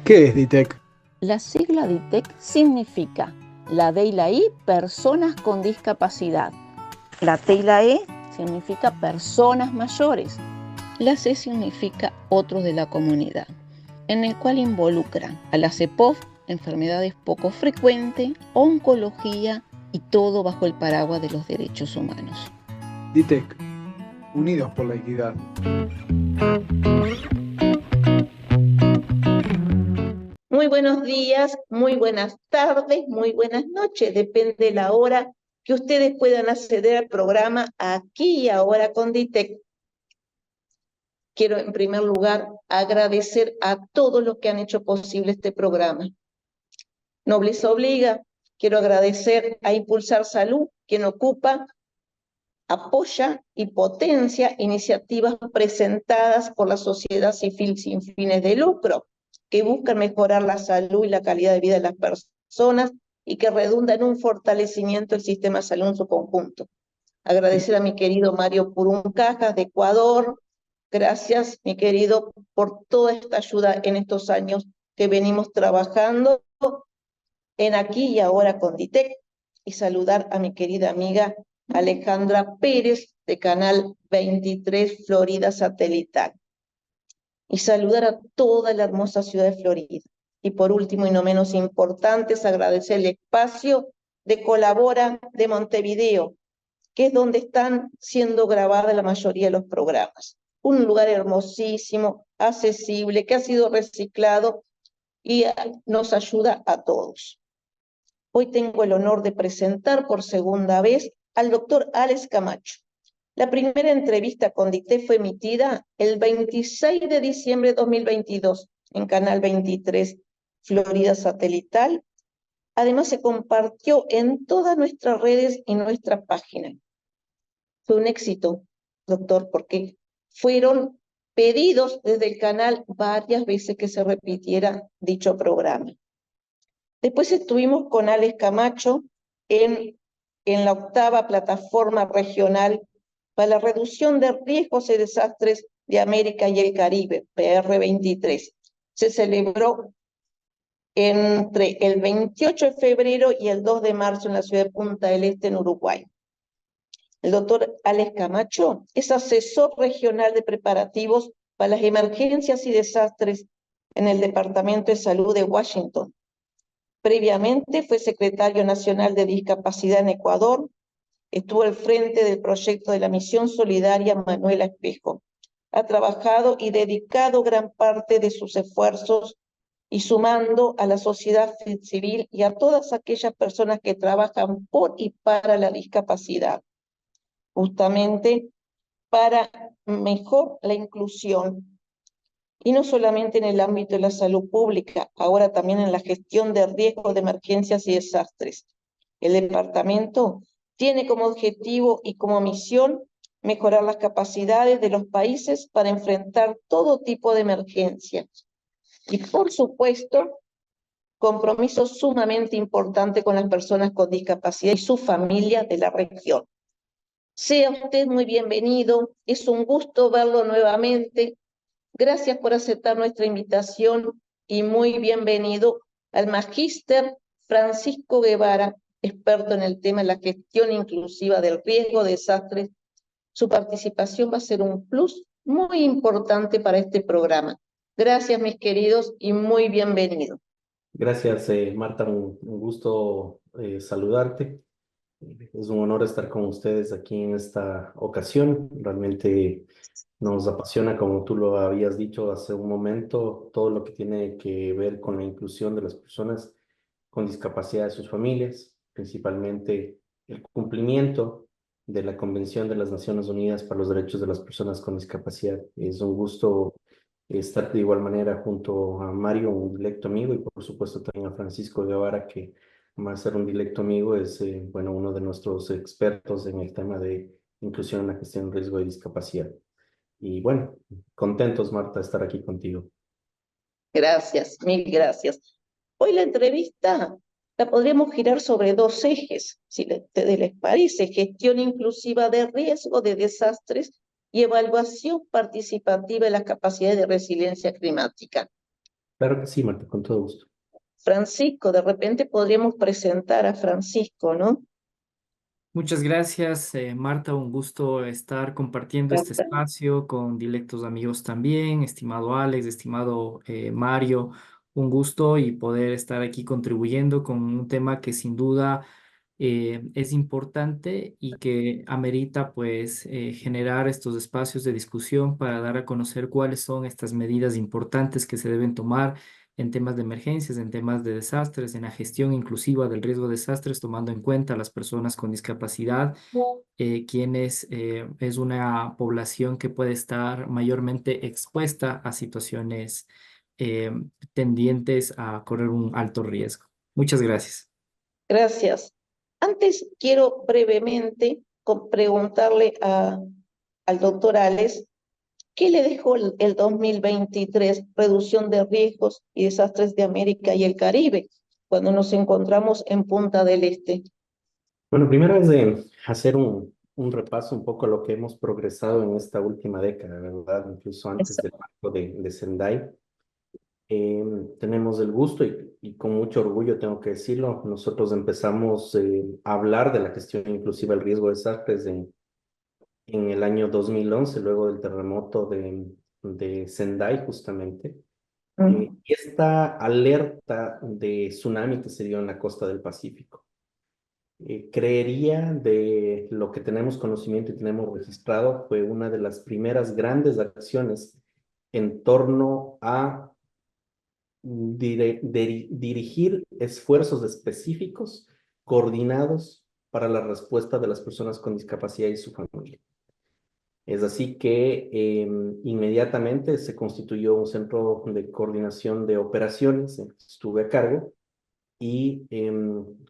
¿Qué es DITEC? La sigla DITEC significa la D y la I, personas con discapacidad. La T y la E significa personas mayores. La C significa otros de la comunidad, en el cual involucran a la CEPOF, enfermedades poco frecuentes, oncología y todo bajo el paraguas de los derechos humanos. DITEC, unidos por la equidad. Muy buenos días, muy buenas tardes, muy buenas noches, depende de la hora que ustedes puedan acceder al programa Aquí y Ahora con DITEC. Quiero en primer lugar agradecer a todos los que han hecho posible este programa. Nobleza obliga, quiero agradecer a Impulsar Salud, quien ocupa, apoya y potencia iniciativas presentadas por la sociedad civil sin fines de lucro, que buscan mejorar la salud y la calidad de vida de las personas y que redunda en un fortalecimiento del sistema de salud en su conjunto. Agradecer a mi querido Mario Puruncajas de Ecuador. Gracias, mi querido, por toda esta ayuda en estos años que venimos trabajando en Aquí y Ahora con DITEC. Y saludar a mi querida amiga Alejandra Pérez de Canal 23 Florida Satelital. Y saludar a toda la hermosa ciudad de Florida. Y por último y no menos importante es agradecer el espacio de Colabora de Montevideo, que es donde están siendo grabadas la mayoría de los programas. Un lugar hermosísimo, accesible, que ha sido reciclado y nos ayuda a todos. Hoy tengo el honor de presentar por segunda vez al doctor Alex Camacho. La primera entrevista con DITEC fue emitida el 26 de diciembre de 2022 en Canal 23 Florida Satelital. Además se compartió en todas nuestras redes y nuestra página. Fue un éxito, doctor, porque fueron pedidos desde el canal varias veces que se repitiera dicho programa. Después estuvimos con Alex Camacho en la 8ª plataforma regional para la reducción de riesgos y desastres de América y el Caribe, PR23. Se celebró entre el 28 de febrero y el 2 de marzo en la ciudad de Punta del Este, en Uruguay. El doctor Alex Camacho es asesor regional de preparativos para las emergencias y desastres en el Departamento de Salud de Washington. Previamente fue secretario nacional de discapacidad en Ecuador. Estuvo al frente del proyecto de la Misión Solidaria Manuela Espejo. Ha trabajado y dedicado gran parte de sus esfuerzos y sumando a la sociedad civil y a todas aquellas personas que trabajan por y para la discapacidad, justamente para mejor la inclusión. Y no solamente en el ámbito de la salud pública, ahora también en la gestión de riesgos de emergencias y desastres. El departamento tiene como objetivo y como misión mejorar las capacidades de los países para enfrentar todo tipo de emergencias. Y por supuesto, compromiso sumamente importante con las personas con discapacidad y sus familias de la región. Sea usted muy bienvenido, es un gusto verlo nuevamente. Gracias por aceptar nuestra invitación y muy bienvenido al Magíster Francisco Guevara, experto en el tema de la gestión inclusiva del riesgo de desastres. Su participación va a ser un plus muy importante para este programa. Gracias, mis queridos, y muy bienvenido. Gracias, Marta, un gusto saludarte. Es un honor estar con ustedes aquí en esta ocasión. Realmente nos apasiona, como tú lo habías dicho hace un momento, todo lo que tiene que ver con la inclusión de las personas con discapacidad de sus familias, principalmente el cumplimiento de la Convención de las Naciones Unidas para los Derechos de las Personas con Discapacidad. Es un gusto estar de igual manera junto a Mario, un directo amigo, y por supuesto también a Francisco Guevara, que más ser un directo amigo es bueno, uno de nuestros expertos en el tema de inclusión en la gestión de riesgo de discapacidad. Y bueno, contentos, Marta, de estar aquí contigo. Gracias, mil gracias. Hoy la entrevista la podríamos girar sobre dos ejes, si les parece: gestión inclusiva de riesgo de desastres y evaluación participativa de las capacidades de resiliencia climática. Claro que sí, Marta, con todo gusto. Francisco, de repente podríamos presentar a Francisco, ¿no? Muchas gracias, Marta. Un gusto estar compartiendo este espacio con directos amigos también, estimado Alex, estimado Mario. Un gusto y poder estar aquí contribuyendo con un tema que sin duda es importante y que amerita pues generar estos espacios de discusión para dar a conocer cuáles son estas medidas importantes que se deben tomar en temas de emergencias, en temas de desastres, en la gestión inclusiva del riesgo de desastres, tomando en cuenta a las personas con discapacidad, quienes es una población que puede estar mayormente expuesta a situaciones eh, tendientes a correr un alto riesgo. Muchas gracias. Gracias. Antes quiero brevemente preguntarle al doctor Alex, ¿qué le dejó el 2023, reducción de riesgos y desastres de América y el Caribe, cuando nos encontramos en Punta del Este? Bueno, primero es de hacer un repaso un poco a lo que hemos progresado en esta última década, ¿verdad? Incluso antes del marco de Sendai. Tenemos el gusto y con mucho orgullo tengo que decirlo, nosotros empezamos a hablar de la gestión inclusiva del riesgo de desastres en el año 2011, luego del terremoto de Sendai justamente. Y esta alerta de tsunami que se dio en la costa del Pacífico. Creería de lo que tenemos conocimiento y tenemos registrado, fue una de las primeras grandes acciones en torno a dirigir esfuerzos específicos, coordinados para la respuesta de las personas con discapacidad y su familia. Es así que inmediatamente se constituyó un centro de coordinación de operaciones, estuve a cargo, y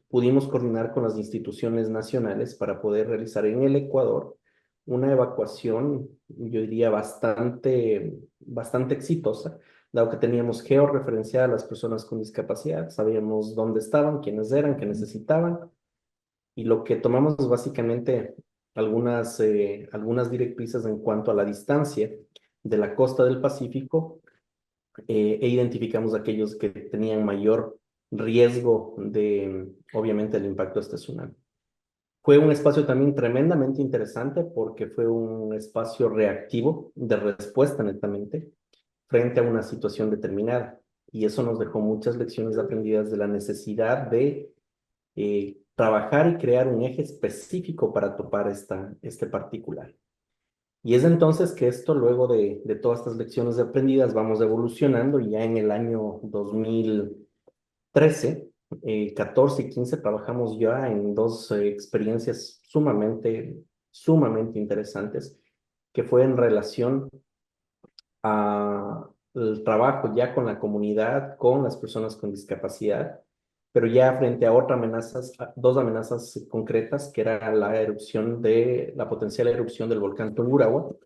pudimos coordinar con las instituciones nacionales para poder realizar en el Ecuador una evacuación, yo diría, bastante exitosa, dado que teníamos georreferenciadas a las personas con discapacidad, sabíamos dónde estaban, quiénes eran, qué necesitaban, y lo que tomamos es básicamente algunas directrices en cuanto a la distancia de la costa del Pacífico, e identificamos aquellos que tenían mayor riesgo de, obviamente, el impacto de este tsunami. Fue un espacio también tremendamente interesante porque fue un espacio reactivo de respuesta netamente frente a una situación determinada. Y eso nos dejó muchas lecciones aprendidas de la necesidad de trabajar y crear un eje específico para topar este particular. Y es entonces que esto, luego de todas estas lecciones aprendidas, vamos evolucionando y ya en el año 2013, 14 y 15 trabajamos ya en dos experiencias sumamente interesantes, que fue en relación al trabajo ya con la comunidad, con las personas con discapacidad, pero ya frente a dos amenazas concretas, que era la potencial erupción del volcán Tungurahua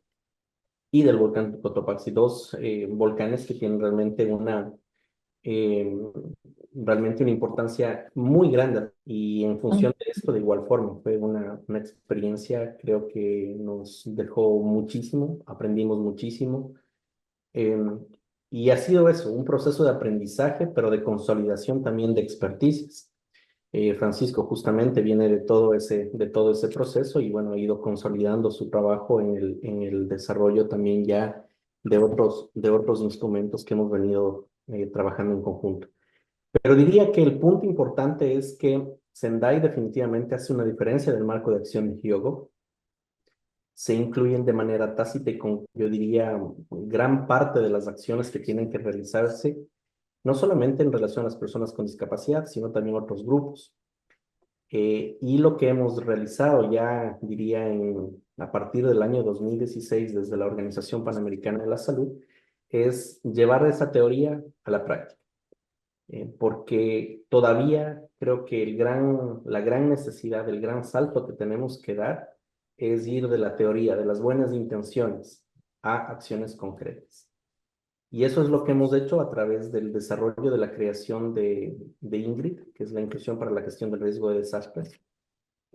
y del volcán Cotopaxi, dos volcanes que tienen eh, realmente una importancia muy grande, y en función de esto, de igual forma, fue una experiencia, creo que nos dejó muchísimo, aprendimos muchísimo. Y ha sido eso, un proceso de aprendizaje, pero de consolidación también de experticias. Francisco justamente viene de todo ese proceso y bueno, ha ido consolidando su trabajo en el desarrollo también ya de otros instrumentos que hemos venido trabajando en conjunto. Pero diría que el punto importante es que Sendai definitivamente hace una diferencia del marco de acción de Hyogo. Se incluyen de manera tácita y con, yo diría, gran parte de las acciones que tienen que realizarse, no solamente en relación a las personas con discapacidad, sino también otros grupos. Y lo que hemos realizado ya, diría, a partir del año 2016, desde la Organización Panamericana de la Salud, es llevar esa teoría a la práctica. Porque todavía creo que la gran necesidad, el gran salto que tenemos que dar es ir de la teoría, de las buenas intenciones, a acciones concretas. Y eso es lo que hemos hecho a través del desarrollo de la creación de INGRID, que es la Inclusión para la Gestión del Riesgo de Desastres,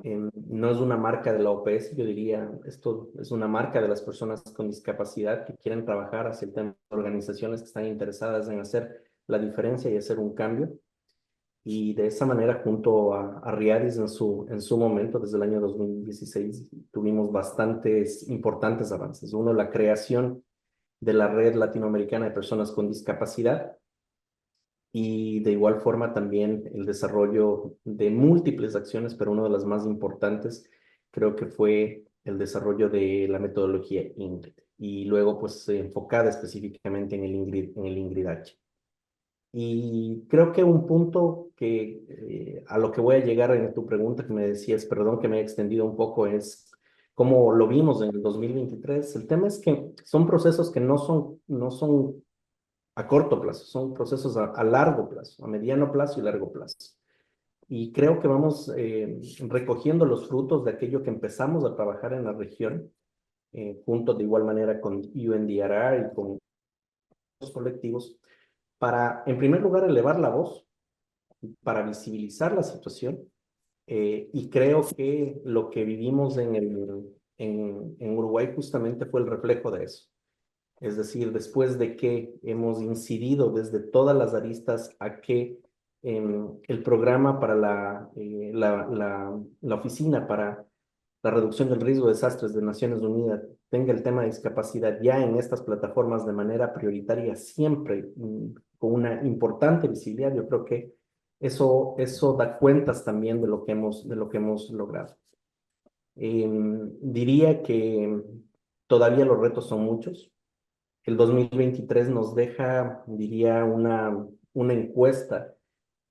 No es una marca de la OPS, yo diría, esto es una marca de las personas con discapacidad que quieren trabajar hacia el tema de organizaciones que están interesadas en hacer la diferencia y hacer un cambio. Y de esa manera, junto a Riadis en su momento, desde el año 2016, tuvimos bastantes importantes avances. Uno, la creación de la Red Latinoamericana de Personas con Discapacidad, y de igual forma también el desarrollo de múltiples acciones, pero una de las más importantes creo que fue el desarrollo de la metodología INGRID, y luego pues enfocada específicamente en el INGRID-H. Y creo que un punto que a lo que voy a llegar en tu pregunta que me decías, perdón que me he extendido un poco, es cómo lo vimos en el 2023. El tema es que son procesos que no son a corto plazo, son procesos a largo plazo, a mediano plazo y largo plazo. Y creo que vamos recogiendo los frutos de aquello que empezamos a trabajar en la región, junto de igual manera con UNDRR y con los colectivos, para, en primer lugar, elevar la voz, para visibilizar la situación. Y creo que lo que vivimos en Uruguay justamente fue el reflejo de eso. Es decir, después de que hemos incidido desde todas las aristas a que el programa para la oficina para la reducción del riesgo de desastres de Naciones Unidas tenga el tema de discapacidad ya en estas plataformas de manera prioritaria, siempre con una importante visibilidad, yo creo que eso da cuentas también de lo que hemos logrado. Diría que todavía los retos son muchos. El 2023 nos deja, diría, una encuesta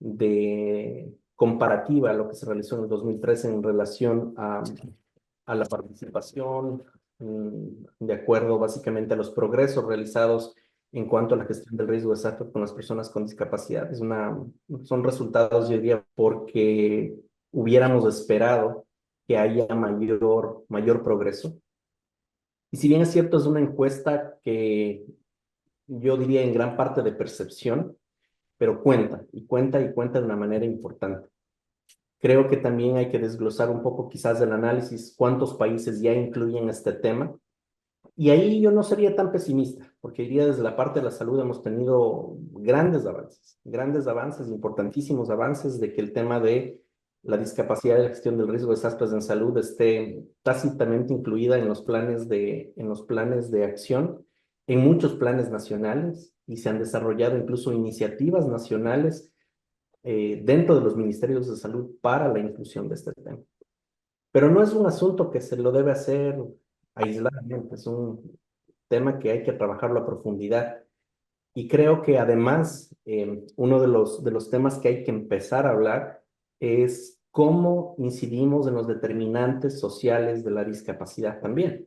de comparativa a lo que se realizó en el 2013 en relación a la participación, de acuerdo básicamente a los progresos realizados en cuanto a la gestión del riesgo de desastre con las personas con discapacidad. Son resultados, yo diría, porque hubiéramos esperado que haya mayor progreso. Y si bien es cierto, es una encuesta que yo diría en gran parte de percepción, pero cuenta de una manera importante. Creo que también hay que desglosar un poco quizás del análisis cuántos países ya incluyen este tema. Y ahí yo no sería tan pesimista, porque diría desde la parte de la salud hemos tenido grandes avances, importantísimos avances de que el tema de la discapacidad y la gestión del riesgo de desastres en salud esté tácitamente incluida en los planes de acción, en muchos planes nacionales, y se han desarrollado incluso iniciativas nacionales dentro de los ministerios de salud para la inclusión de este tema. Pero no es un asunto que se lo debe hacer aisladamente, es un tema que hay que trabajarlo a profundidad. Y creo que además uno de los temas que hay que empezar a hablar es cómo incidimos en los determinantes sociales de la discapacidad también,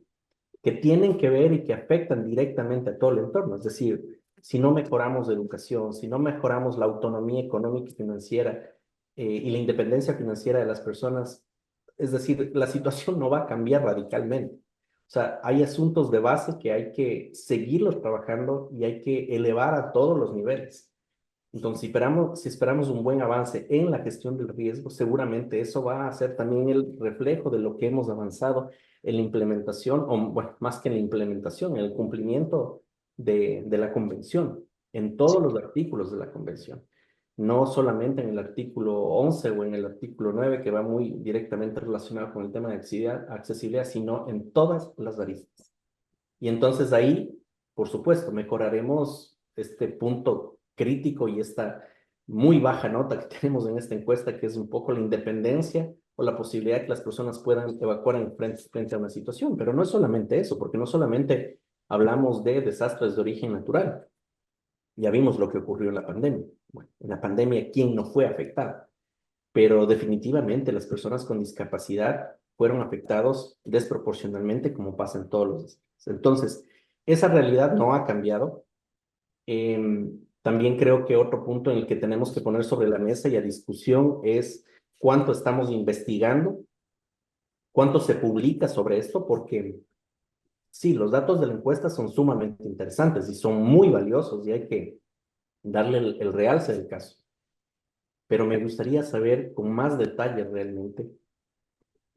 que tienen que ver y que afectan directamente a todo el entorno. Es decir, si no mejoramos la educación, si no mejoramos la autonomía económica y financiera y la independencia financiera de las personas, es decir, la situación no va a cambiar radicalmente. O sea, hay asuntos de base que hay que seguirlos trabajando y hay que elevar a todos los niveles. Entonces, si esperamos un buen avance en la gestión del riesgo, seguramente eso va a ser también el reflejo de lo que hemos avanzado en la implementación, o bueno, más que en la implementación, en el cumplimiento de la convención, en todos los artículos de la convención. No solamente en el artículo 11 o en el artículo 9, que va muy directamente relacionado con el tema de accesibilidad, sino en todas las aristas. Y entonces ahí, por supuesto, mejoraremos este punto crítico y esta muy baja nota que tenemos en esta encuesta, que es un poco la independencia o la posibilidad de que las personas puedan evacuar frente a una situación. Pero no es solamente eso, porque no solamente hablamos de desastres de origen natural. Ya vimos lo que ocurrió en la pandemia. Bueno, en la pandemia, ¿quién no fue afectado? Pero definitivamente las personas con discapacidad fueron afectados desproporcionalmente, como pasa en todos los desastres. Entonces, esa realidad no ha cambiado. También creo que otro punto en el que tenemos que poner sobre la mesa y a discusión es cuánto estamos investigando, cuánto se publica sobre esto, porque sí, los datos de la encuesta son sumamente interesantes y son muy valiosos y hay que darle el realce del caso. Pero me gustaría saber con más detalle realmente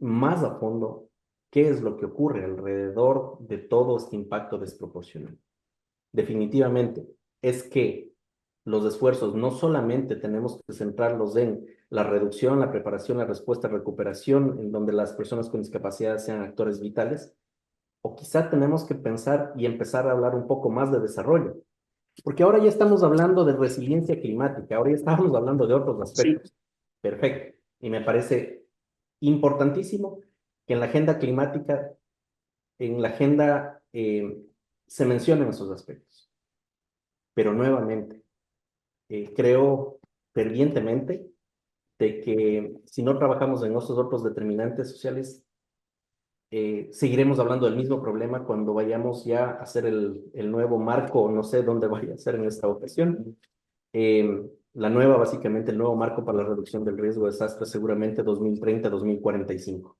más a fondo qué es lo que ocurre alrededor de todo este impacto desproporcional. Definitivamente, es que los esfuerzos no solamente tenemos que centrarlos en la reducción, la preparación, la respuesta, recuperación, en donde las personas con discapacidad sean actores vitales, o quizá tenemos que pensar y empezar a hablar un poco más de desarrollo, porque ahora ya estamos hablando de resiliencia climática, ahora ya estamos hablando de otros aspectos. Perfecto. Y me parece importantísimo que en la agenda climática, en la agenda se mencionen esos aspectos. Pero nuevamente, creo fervientemente de que si no trabajamos en esos otros determinantes sociales, seguiremos hablando del mismo problema cuando vayamos ya a hacer el nuevo marco, no sé dónde vaya a ser en esta ocasión. Básicamente el nuevo marco para la reducción del riesgo de desastre, seguramente 2030-2045.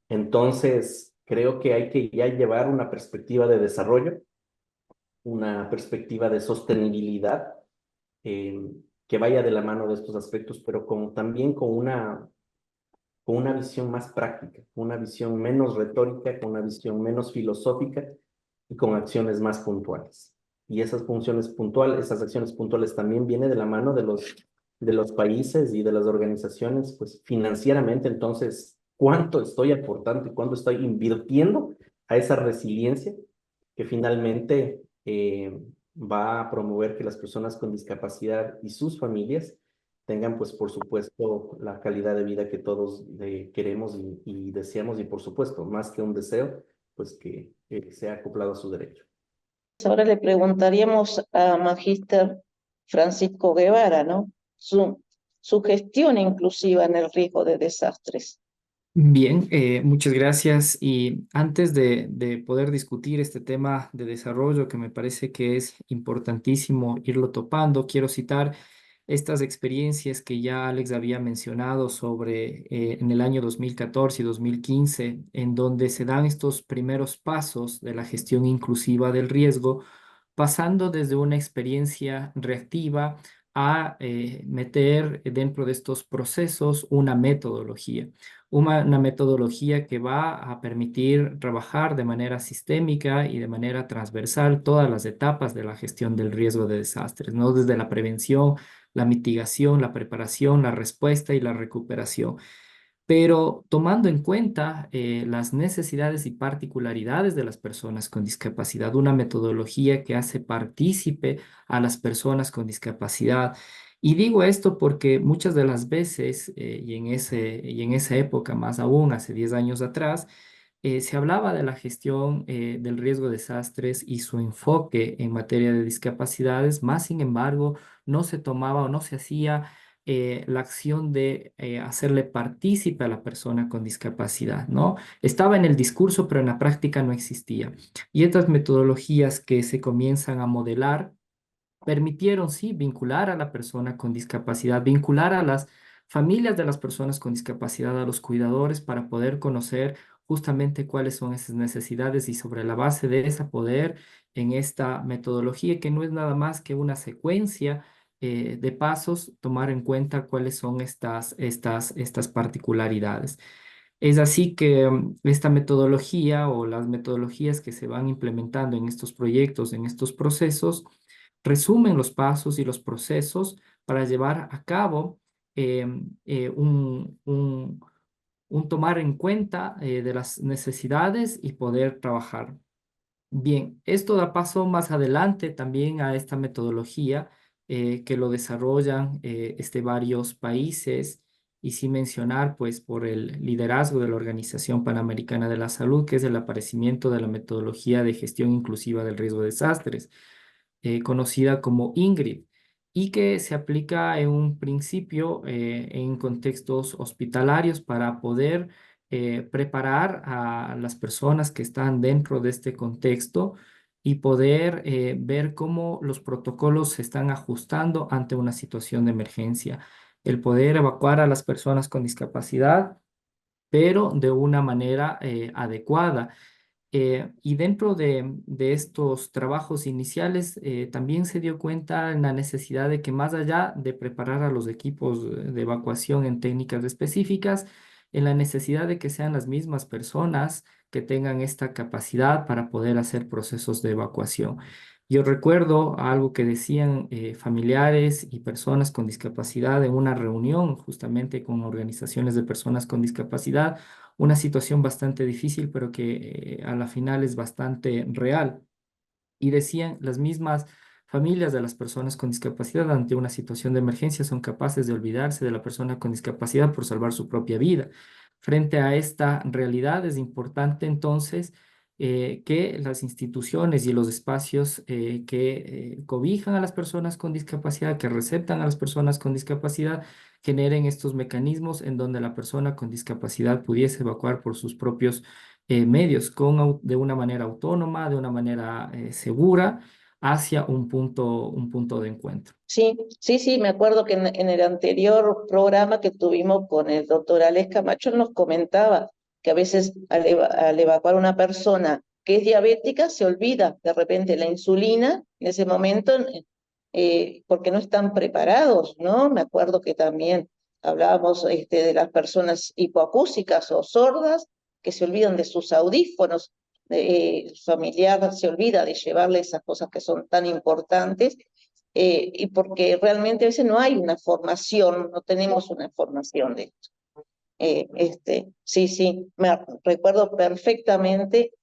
Entonces, creo que hay que ya llevar una perspectiva de desarrollo, una perspectiva de sostenibilidad, que vaya de la mano de estos aspectos, pero también con una visión más práctica, con una visión menos retórica, con una visión menos filosófica y con acciones más puntuales. Y esas esas acciones puntuales también vienen de la mano de los países y de las organizaciones, pues financieramente. Entonces, ¿cuánto estoy aportando y cuánto estoy invirtiendo a esa resiliencia que finalmente va a promover que las personas con discapacidad y sus familias tengan, pues, por supuesto, la calidad de vida que todos queremos y deseamos, y por supuesto, más que un deseo, pues que sea acoplado a su derecho. Ahora le preguntaríamos a Magíster Francisco Guevara, ¿no? Su gestión inclusiva en el riesgo de desastres. Bien, muchas gracias. Y antes de poder discutir este tema de desarrollo, que me parece que es importantísimo irlo topando, quiero citar estas experiencias que ya Alex había mencionado sobre en el año 2014 y 2015, en donde se dan estos primeros pasos de la gestión inclusiva del riesgo, pasando desde una experiencia reactiva a meter dentro de estos procesos una metodología que va a permitir trabajar de manera sistémica y de manera transversal todas las etapas de la gestión del riesgo de desastres, ¿no? Desde la prevención, la mitigación, la preparación, la respuesta y la recuperación, pero tomando en cuenta las necesidades y particularidades de las personas con discapacidad, una metodología que hace partícipe a las personas con discapacidad. Y digo esto porque muchas de las veces, y en esa época más aún, hace 10 años atrás, se hablaba de la gestión del riesgo de desastres y su enfoque en materia de discapacidades, más sin embargo, no se tomaba o no se hacía la acción de hacerle partícipe a la persona con discapacidad, ¿no? Estaba en el discurso, pero en la práctica no existía. Y estas metodologías que se comienzan a modelar permitieron, sí, vincular a la persona con discapacidad, vincular a las familias de las personas con discapacidad, a los cuidadores, para poder conocer justamente cuáles son esas necesidades y sobre la base de esa poder en esta metodología, que no es nada más que una secuencia de pasos, tomar en cuenta cuáles son estas particularidades. Es así que esta metodología o las metodologías que se van implementando en estos proyectos, en estos procesos, resumen los pasos y los procesos para llevar a cabo eh, un tomar en cuenta de las necesidades y poder trabajar. Bien, esto da paso más adelante también a esta metodología que lo desarrollan varios países, y sin mencionar pues por el liderazgo de la Organización Panamericana de la Salud, que es el aparecimiento de la metodología de gestión inclusiva del riesgo de desastres, conocida como INGRID, y que se aplica en un principio en contextos hospitalarios para poder preparar a las personas que están dentro de este contexto y poder ver cómo los protocolos se están ajustando ante una situación de emergencia. El poder evacuar a las personas con discapacidad, pero de una manera adecuada. Y dentro de estos trabajos iniciales, también se dio cuenta en la necesidad de que, más allá de preparar a los equipos de evacuación en técnicas específicas, en la necesidad de que sean las mismas personas que tengan esta capacidad para poder hacer procesos de evacuación. Yo recuerdo algo que decían familiares y personas con discapacidad en una reunión justamente con organizaciones de personas con discapacidad, una situación bastante difícil, pero que a la final es bastante real. Y decían, las mismas familias de las personas con discapacidad ante una situación de emergencia son capaces de olvidarse de la persona con discapacidad por salvar su propia vida. Frente a esta realidad es importante entonces que las instituciones y los espacios que cobijan a las personas con discapacidad, que receptan a las personas con discapacidad, generen estos mecanismos en donde la persona con discapacidad pudiese evacuar por sus propios medios de una manera autónoma, de una manera segura, hacia un punto de encuentro. Sí, sí, sí, me acuerdo que en el anterior programa que tuvimos con el doctor Alex Camacho nos comentaba que a veces al evacuar una persona que es diabética se olvida de repente la insulina en ese momento porque no están preparados, ¿no? Me acuerdo que también hablábamos de las personas hipoacúsicas o sordas que se olvidan de sus audífonos, el familiar se olvida de llevarle esas cosas que son tan importantes y porque realmente a veces no hay una formación, no tenemos una formación de esto. Sí, sí, recuerdo perfectamente,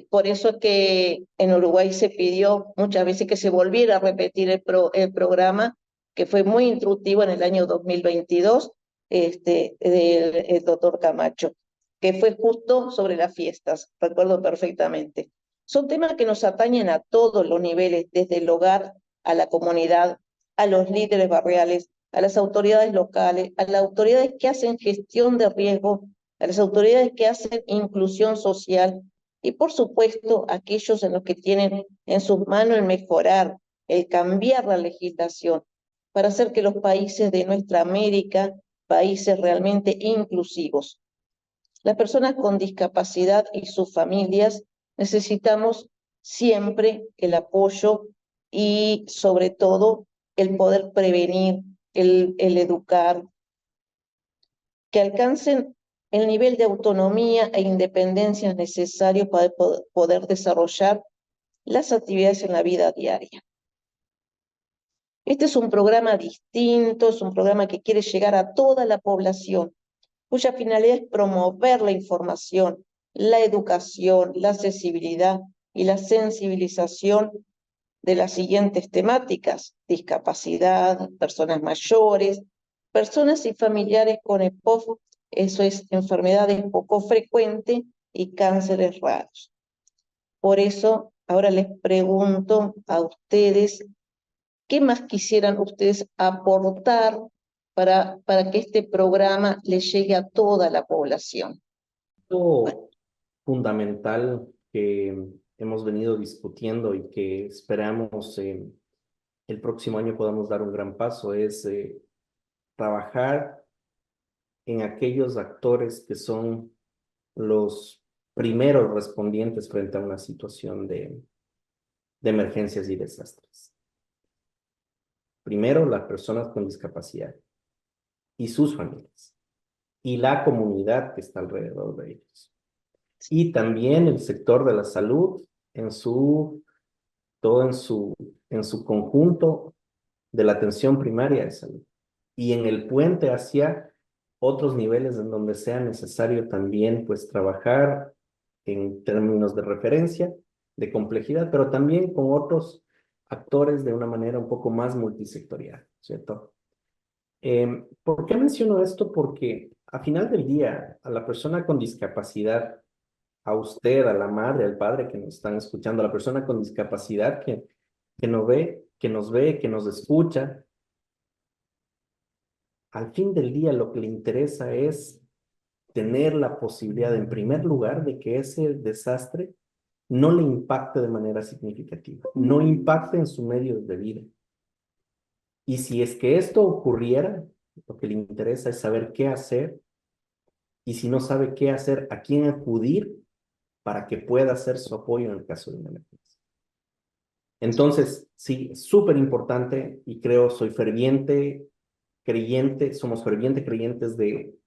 por eso que en Uruguay se pidió muchas veces que se volviera a repetir el programa, que fue muy instructivo en el año 2022, del doctor Camacho, que fue justo sobre las fiestas, recuerdo perfectamente. Son temas que nos atañen a todos los niveles, desde el hogar a la comunidad, a los líderes barriales, a las autoridades locales, a las autoridades que hacen gestión de riesgo, a las autoridades que hacen inclusión social y, por supuesto, a aquellos en los que tienen en sus manos el mejorar, el cambiar la legislación para hacer que los países de nuestra América, países realmente inclusivos. Las personas con discapacidad y sus familias necesitamos siempre el apoyo y, sobre todo, el poder prevenir, el educar, que alcancen el nivel de autonomía e independencia necesario para poder desarrollar las actividades en la vida diaria. Este es un programa distinto, es un programa que quiere llegar a toda la población, cuya finalidad es promover la información, la educación, la accesibilidad y la sensibilización de las siguientes temáticas: discapacidad, personas mayores, personas y familiares con EPOF, eso es enfermedades poco frecuentes y cánceres raros. Por eso, ahora les pregunto a ustedes, ¿qué más quisieran ustedes aportar para que este programa les llegue a toda la población? Lo fundamental que hemos venido discutiendo y que esperamos el próximo año podamos dar un gran paso es trabajar en aquellos actores que son los primeros respondientes frente a una situación de emergencias y desastres. Primero, las personas con discapacidad y sus familias y la comunidad que está alrededor de ellos. Y también el sector de la salud todo en su conjunto de la atención primaria de salud. Y en el puente hacia otros niveles en donde sea necesario también pues trabajar en términos de referencia, de complejidad, pero también con otros actores de una manera un poco más multisectorial, ¿cierto? ¿Por qué menciono esto? Porque a final del día, a la persona con discapacidad, a usted, a la madre, al padre que nos están escuchando, a la persona con discapacidad que nos ve, que nos escucha, al fin del día lo que le interesa es tener la posibilidad, en primer lugar, de que ese desastre no le impacte de manera significativa, no impacte en su medio de vida. Y si es que esto ocurriera, lo que le interesa es saber qué hacer, y si no sabe qué hacer, a quién acudir para que pueda hacer su apoyo en el caso de una emergencia. Entonces, sí, es súper importante y creo, somos fervientes creyentes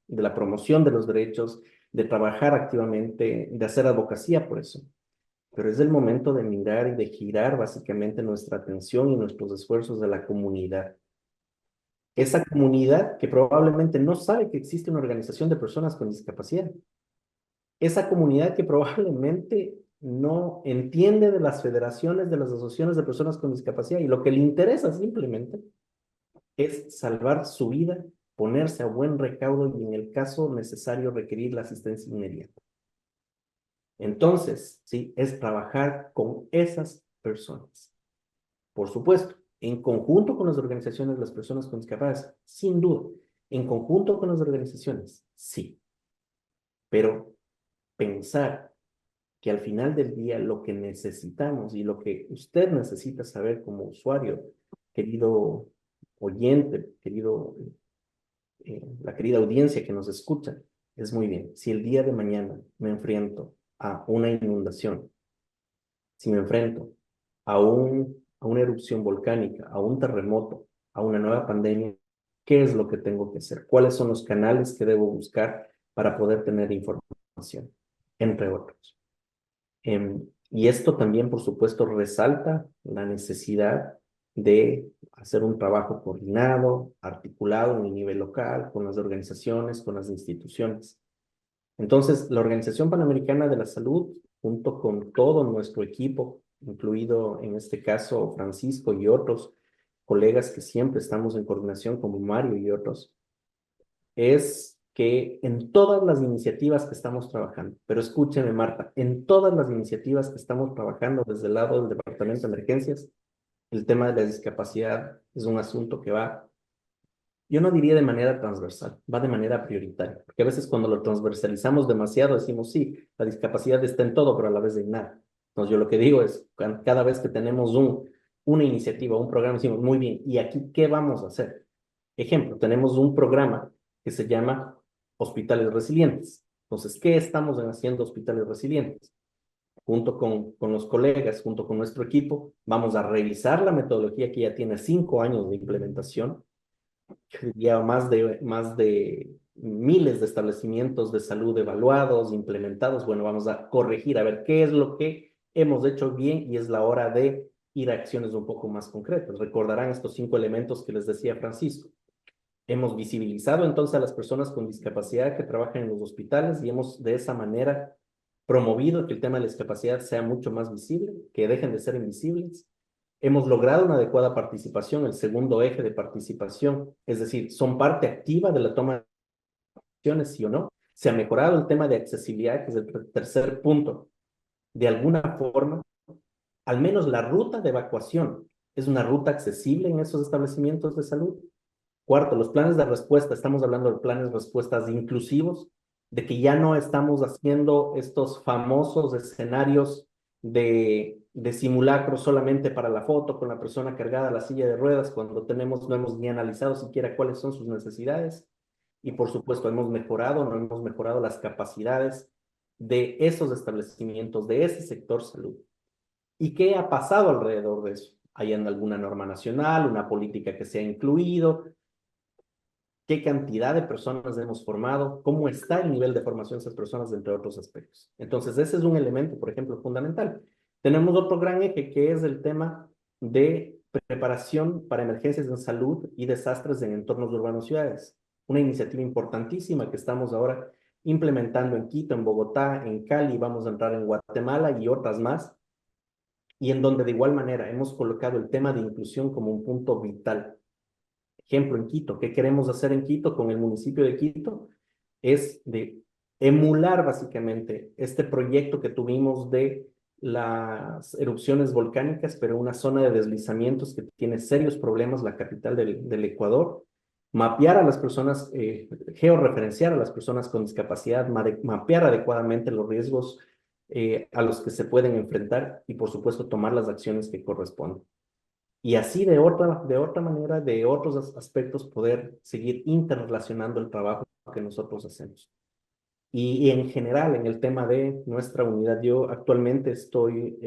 de la promoción de los derechos, de trabajar activamente, de hacer advocacia por eso. Pero es el momento de mirar y de girar básicamente nuestra atención y nuestros esfuerzos de la comunidad. Esa comunidad que probablemente no sabe que existe una organización de personas con discapacidad. Esa comunidad que probablemente no entiende de las federaciones, de las asociaciones de personas con discapacidad y lo que le interesa simplemente es salvar su vida, ponerse a buen recaudo y en el caso necesario requerir la asistencia inmediata. Entonces, sí, es trabajar con esas personas. Por supuesto, en conjunto con las organizaciones de las personas con discapacidad, sin duda. En conjunto con las organizaciones, sí. Pero pensar que al final del día lo que necesitamos y lo que usted necesita saber como usuario, querido oyente, la querida audiencia que nos escucha, es muy bien. Si el día de mañana me enfrento a una inundación, si me enfrento a una erupción volcánica, a un terremoto, a una nueva pandemia, ¿qué es lo que tengo que hacer? ¿Cuáles son los canales que debo buscar para poder tener información? Entre otros. Y esto también, por supuesto, resalta la necesidad de hacer un trabajo coordinado, articulado en el nivel local, con las organizaciones, con las instituciones. Entonces, la Organización Panamericana de la Salud, junto con todo nuestro equipo, incluido en este caso Francisco y otros colegas que siempre estamos en coordinación, como Mario y otros, es que en todas las iniciativas que estamos trabajando, pero escúcheme, Marta, en todas las iniciativas que estamos trabajando desde el lado del Departamento de Emergencias, el tema de la discapacidad es un asunto que va, yo no diría de manera transversal, va de manera prioritaria, porque a veces cuando lo transversalizamos demasiado decimos, sí, la discapacidad está en todo, pero a la vez en nada. Entonces yo lo que digo es, cada vez que tenemos una iniciativa, un programa, decimos, muy bien, ¿y aquí qué vamos a hacer? Ejemplo, tenemos un programa que se llama Hospitales Resilientes. Entonces, ¿qué estamos haciendo Hospitales Resilientes? Junto con los colegas, junto con nuestro equipo, vamos a revisar la metodología que ya tiene 5 años de implementación, ya más de miles de establecimientos de salud evaluados, implementados. Bueno, vamos a corregir, a ver qué es lo que hemos hecho bien y es la hora de ir a acciones un poco más concretas. Recordarán estos 5 elementos que les decía Francisco. Hemos visibilizado entonces a las personas con discapacidad que trabajan en los hospitales y hemos de esa manera promovido que el tema de la discapacidad sea mucho más visible, que dejen de ser invisibles. Hemos logrado una adecuada participación, el segundo eje de participación, es decir, son parte activa de la toma de decisiones, sí o no. Se ha mejorado el tema de accesibilidad, que es el tercer punto. De alguna forma, al menos la ruta de evacuación es una ruta accesible en esos establecimientos de salud. Cuarto, los planes de respuesta, estamos hablando de planes de respuestas inclusivos, de que ya no estamos haciendo estos famosos escenarios de simulacro solamente para la foto con la persona cargada a la silla de ruedas cuando no hemos ni analizado siquiera cuáles son sus necesidades. Y por supuesto, no hemos mejorado las capacidades de esos establecimientos, de ese sector salud. ¿Y qué ha pasado alrededor de eso? ¿Hay alguna norma nacional, una política que se ha incluido? ¿Qué cantidad de personas hemos formado? ¿Cómo está el nivel de formación de esas personas, entre otros aspectos? Entonces, ese es un elemento, por ejemplo, fundamental. Tenemos otro gran eje que es el tema de preparación para emergencias en salud y desastres en entornos urbanos y ciudades. Una iniciativa importantísima que estamos ahora implementando en Quito, en Bogotá, en Cali, vamos a entrar en Guatemala y otras más, y en donde de igual manera hemos colocado el tema de inclusión como un punto vital. Ejemplo, en Quito, ¿qué queremos hacer en Quito con el municipio de Quito? Es de emular básicamente este proyecto que tuvimos de las erupciones volcánicas, pero una zona de deslizamientos que tiene serios problemas, la capital del Ecuador, mapear a las personas, georreferenciar a las personas con discapacidad, mapear adecuadamente los riesgos a los que se pueden enfrentar y, por supuesto, tomar las acciones que corresponden. Y así de otra manera, de otros aspectos, poder seguir interrelacionando el trabajo que nosotros hacemos. Y en general, en el tema de nuestra unidad, yo actualmente estoy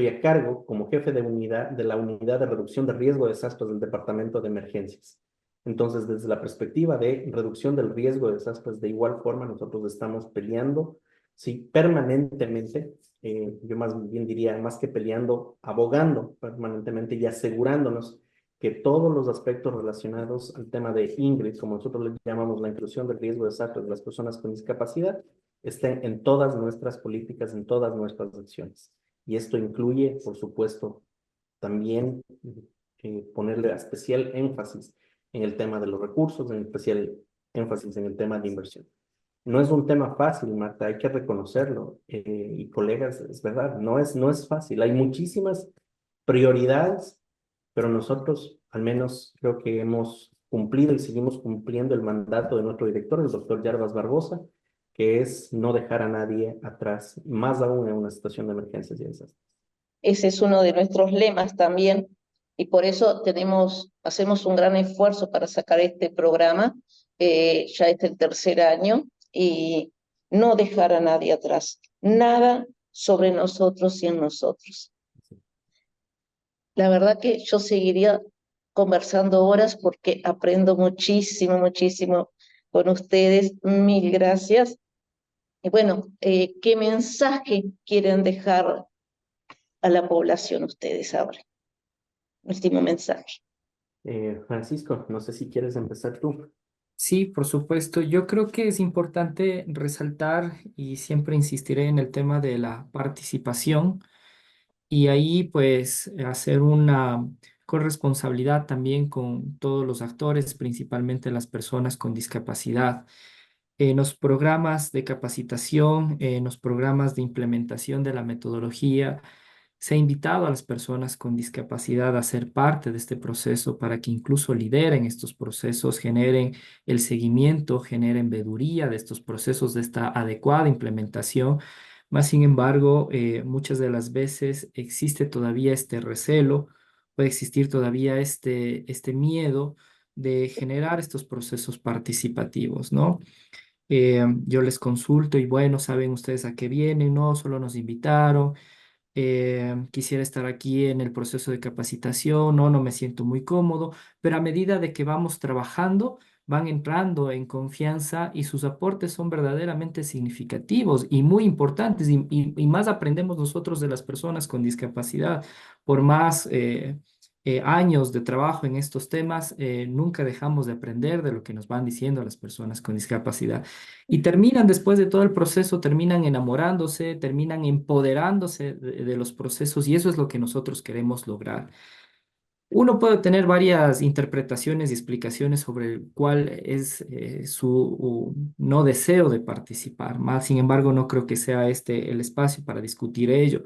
a cargo como jefe de la unidad de reducción de riesgo de desastres del Departamento de Emergencias. Entonces, desde la perspectiva de reducción del riesgo de desastres, de igual forma, nosotros estamos peleando, sí, permanentemente, yo más bien diría, más que peleando, abogando permanentemente y asegurándonos que todos los aspectos relacionados al tema de INGRID, como nosotros le llamamos la inclusión del riesgo de desastres de las personas con discapacidad, estén en todas nuestras políticas, en todas nuestras acciones. Y esto incluye, por supuesto, también ponerle especial énfasis en el tema de los recursos, en especial énfasis en el tema de inversión. No es un tema fácil, Marta, hay que reconocerlo. Y colegas, es verdad, no es fácil. Hay muchísimas prioridades, pero nosotros al menos creo que hemos cumplido y seguimos cumpliendo el mandato de nuestro director, el doctor Yarbas Barbosa, que es no dejar a nadie atrás, más aún en una situación de emergencias y desastres. Ese es uno de nuestros lemas también, y por eso hacemos un gran esfuerzo para sacar este programa. Ya es el tercer año, y no dejar a nadie atrás. Nada sobre nosotros y en nosotros. La verdad que yo seguiría conversando horas porque aprendo muchísimo, muchísimo con ustedes. Mil gracias. Y bueno, ¿qué mensaje quieren dejar a la población ustedes ahora? Último mensaje. Francisco, no sé si quieres empezar tú. Sí, por supuesto. Yo creo que es importante resaltar y siempre insistiré en el tema de la participación y ahí pues hacer una corresponsabilidad también con todos los actores, principalmente las personas con discapacidad. En los programas de capacitación, en los programas de implementación de la metodología, se ha invitado a las personas con discapacidad a ser parte de este proceso para que incluso lideren estos procesos, generen el seguimiento, generen veeduría de estos procesos, de esta adecuada implementación. Más sin embargo, muchas de las veces existe todavía este recelo, puede existir todavía este miedo de generar estos procesos participativos, ¿no? Yo les consulto y bueno, ¿saben ustedes a qué vienen? No, solo nos invitaron. Quisiera estar aquí en el proceso de capacitación, no me siento muy cómodo, pero a medida de que vamos trabajando, van entrando en confianza y sus aportes son verdaderamente significativos y muy importantes y más aprendemos nosotros de las personas con discapacidad. Por más años de trabajo en estos temas, nunca dejamos de aprender de lo que nos van diciendo las personas con discapacidad. Y terminan después de todo el proceso, terminan enamorándose, terminan empoderándose de los procesos y eso es lo que nosotros queremos lograr. Uno puede tener varias interpretaciones y explicaciones sobre cuál es su no deseo de participar. Más, sin embargo, no creo que sea este el espacio para discutir ello.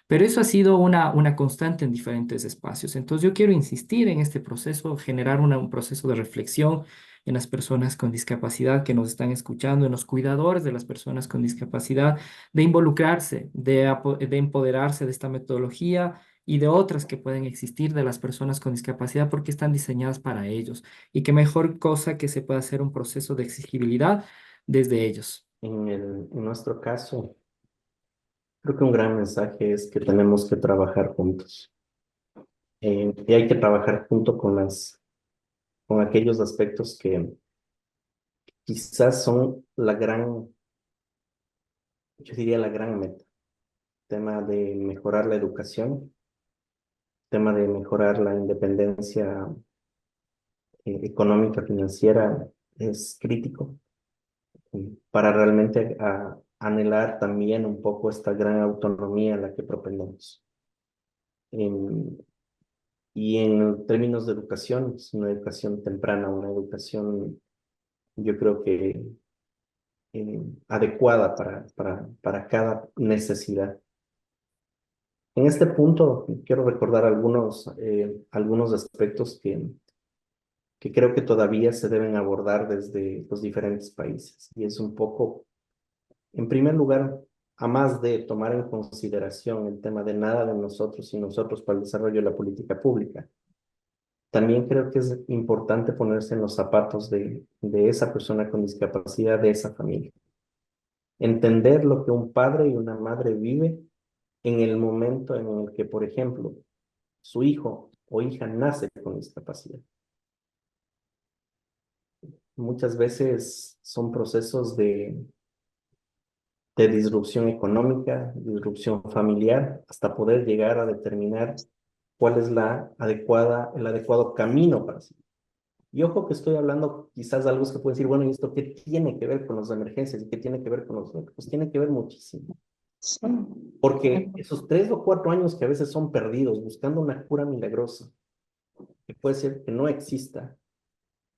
Pero eso ha sido una constante en diferentes espacios. Entonces, yo quiero insistir en este proceso, generar un proceso de reflexión en las personas con discapacidad que nos están escuchando, en los cuidadores de las personas con discapacidad, de involucrarse, de empoderarse de esta metodología y de otras que pueden existir de las personas con discapacidad porque están diseñadas para ellos. Y qué mejor cosa que se pueda hacer un proceso de exigibilidad desde ellos. En nuestro caso, creo que un gran mensaje es que tenemos que trabajar juntos. Y hay que trabajar junto con aquellos aspectos que quizás son yo diría la gran meta. Tema de mejorar la educación, tema de mejorar la independencia económica, financiera, es crítico para realmente anhelar también un poco esta gran autonomía a la que propendemos. En- y en términos de educación, es una educación temprana, una educación, yo creo que adecuada para cada necesidad. En este punto, quiero recordar algunos aspectos que creo que todavía se deben abordar desde los diferentes países. Y es un poco, en primer lugar, a más de tomar en consideración el tema de nada de nosotros y nosotros para el desarrollo de la política pública, también creo que es importante ponerse en los zapatos de esa persona con discapacidad, de esa familia. Entender lo que un padre y una madre vive en el momento en el que, por ejemplo, su hijo o hija nace con discapacidad. muchas veces son procesos de disrupción económica, disrupción familiar, hasta poder llegar a determinar cuál es el adecuado camino para sí. Y ojo que estoy hablando quizás de algo que pueden decir, bueno, ¿y esto qué tiene que ver con las emergencias? ¿Y qué tiene que ver con los otros? Pues tiene que ver muchísimo. Porque esos 3 o 4 años que a veces son perdidos buscando una cura milagrosa, que puede ser que no exista,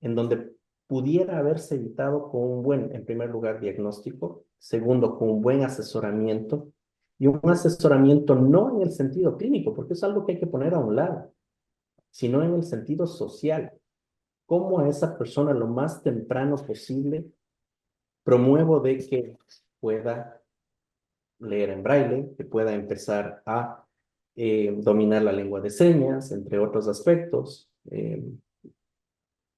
en donde pudiera haberse evitado con un buen, en primer lugar, diagnóstico, segundo, con un buen asesoramiento, y un asesoramiento no en el sentido clínico, porque es algo que hay que poner a un lado, sino en el sentido social. Cómo a esa persona lo más temprano posible promuevo de que pueda leer en braille, que pueda empezar a dominar la lengua de señas, entre otros aspectos.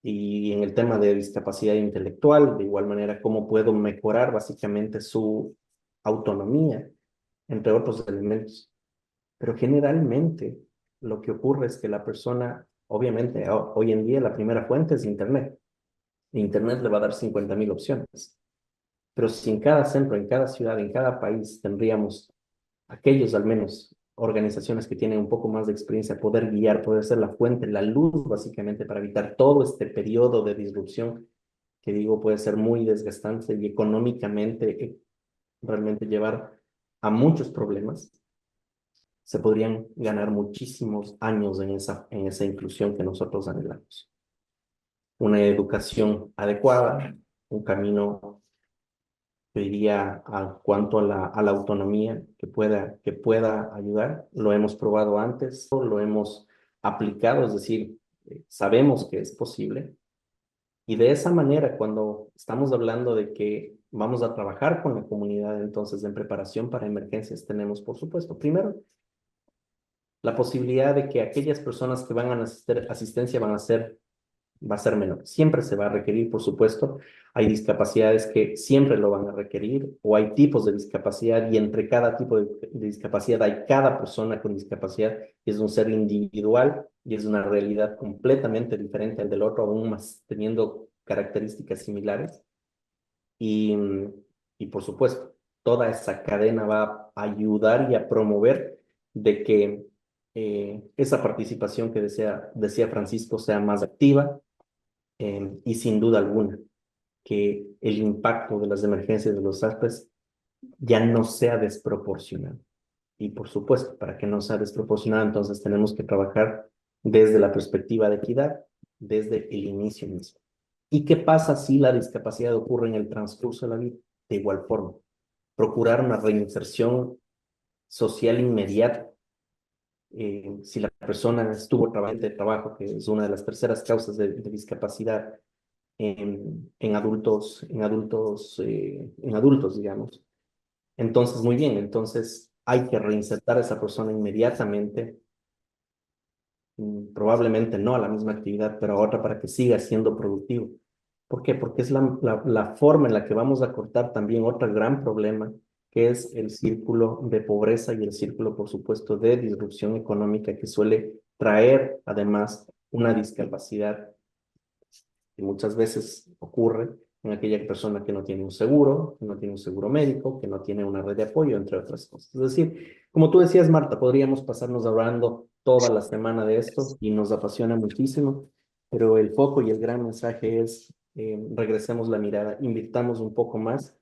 Y en el tema de discapacidad intelectual, de igual manera, cómo puedo mejorar básicamente su autonomía, entre otros elementos. Pero generalmente lo que ocurre es que la persona, obviamente, hoy en día la primera fuente es Internet. Internet le va a dar 50.000 opciones. Pero si en cada centro, en cada ciudad, en cada país tendríamos aquellos al menos organizaciones que tienen un poco más de experiencia, poder guiar, poder ser la fuente, la luz básicamente para evitar todo este periodo de disrupción que digo puede ser muy desgastante y económicamente realmente llevar a muchos problemas, se podrían ganar muchísimos años en esa inclusión que nosotros anhelamos. Una educación adecuada, un camino yo diría, a cuanto a la autonomía que pueda ayudar. Lo hemos probado antes, lo hemos aplicado, es decir, sabemos que es posible. Y de esa manera, cuando estamos hablando de que vamos a trabajar con la comunidad, entonces en preparación para emergencias tenemos, por supuesto, primero, la posibilidad de que aquellas personas que van a necesitar asistencia va a ser menor. Siempre se va a requerir, por supuesto. Hay discapacidades que siempre lo van a requerir, o hay tipos de discapacidad, y entre cada tipo de discapacidad hay cada persona con discapacidad, y es un ser individual, y es una realidad completamente diferente al del otro, aún más teniendo características similares. Y por supuesto, toda esa cadena va a ayudar y a promover de que esa participación que decía Francisco sea más activa, y sin duda alguna que el impacto de las emergencias de los desastres ya no sea desproporcionado. Y por supuesto, para que no sea desproporcionado, entonces tenemos que trabajar desde la perspectiva de equidad, desde el inicio mismo. ¿Y qué pasa si la discapacidad ocurre en el transcurso de la vida? De igual forma, procurar una reinserción social inmediata. Si la persona estuvo trabajando de trabajo, que es una de las terceras causas de discapacidad en adultos, digamos. Entonces, muy bien, entonces hay que reinsertar a esa persona inmediatamente, probablemente no a la misma actividad, pero a otra para que siga siendo productivo. ¿Por qué? Porque es la forma en la que vamos a cortar también otro gran problema, que es el círculo de pobreza y el círculo, por supuesto, de disrupción económica que suele traer, además, una discapacidad que muchas veces ocurre en aquella persona que no tiene un seguro, que no tiene un seguro médico, que no tiene una red de apoyo, entre otras cosas. Es decir, como tú decías, Marta, podríamos pasarnos hablando toda la semana de esto y nos apasiona muchísimo, pero el foco y el gran mensaje es regresemos la mirada, invirtamos un poco más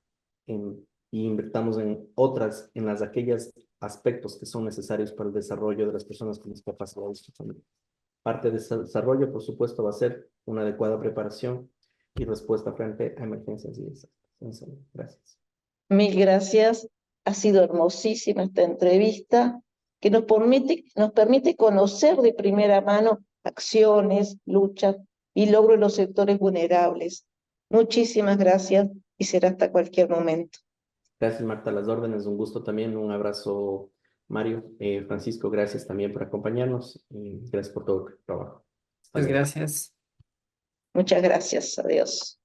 y invirtamos en aquellos aspectos que son necesarios para el desarrollo de las personas con discapacidad y su familia. Parte de ese desarrollo, por supuesto, va a ser una adecuada preparación y respuesta frente a emergencias y desastres. Gracias. Mil gracias. Ha sido hermosísima esta entrevista que nos permite conocer de primera mano acciones, luchas y logros de los sectores vulnerables. Muchísimas gracias y será hasta cualquier momento. Gracias, Marta, las órdenes. Un gusto también. Un abrazo, Mario. Francisco, gracias también por acompañarnos y gracias por todo el trabajo. Pues gracias. Muchas gracias. Adiós.